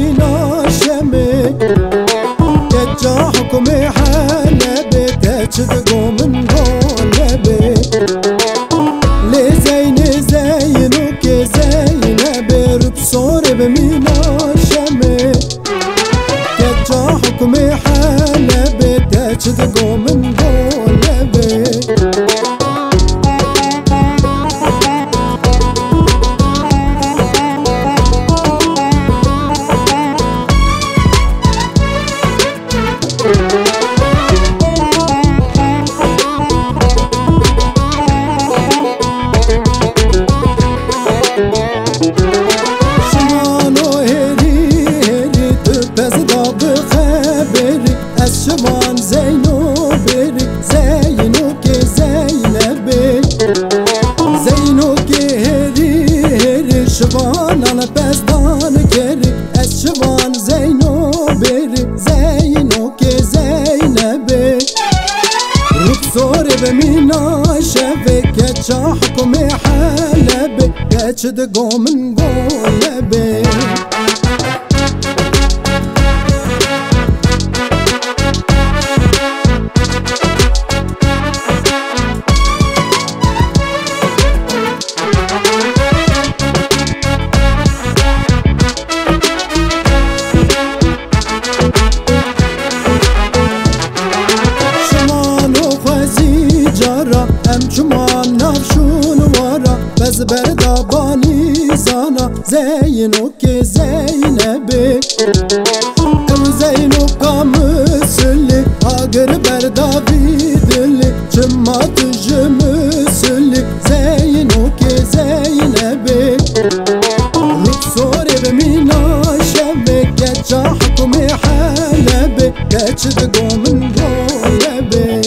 بمينا شمي كجا حكمي حلبي تشدقو من قلبي لزين زينوك زينبي ربصور بمينا شمي كجا حكمي حلبي تشدقو من قلبي شمان زينو برك زينو كي زينبي زينو كي هري هري شمان انا بستان كري الشمان زينو برك زينو كي زينبي ربصور بمينا شفك حكمي حلبي كتشدقو من قلبي شمان نفشون ورا بز برداباني زانا زينو كي زينبي او زينو كامسلي اقر بردابي دلي جمات جمسلي زينو كي زينبي ربصوري بمينا شبي كتشا حكمي حلبي كتشدقو من قلبي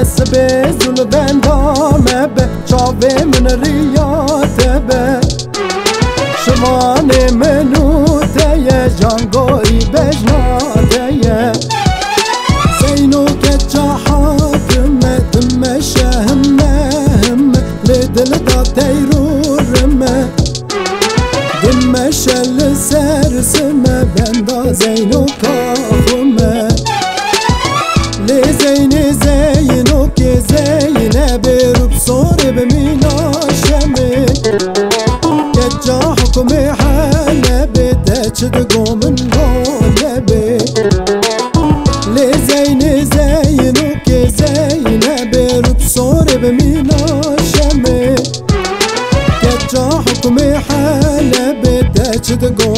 بس بزول بندامه به چاوه من ریاته به شمانه منوته یه جانگوی بجناته یه زینو که چا حاکمه دمشه همه همه لدل دا تیرورمه دمشه لسرسمه بندا زینو کافمه لزين زينو كي زينبي ربصور بمينا شمي كجا حكمي حلبي تشدقو من قلبي لزين زينو كي زينبي ربصور بمينا شمي كجا حكمي حلبي تشدقو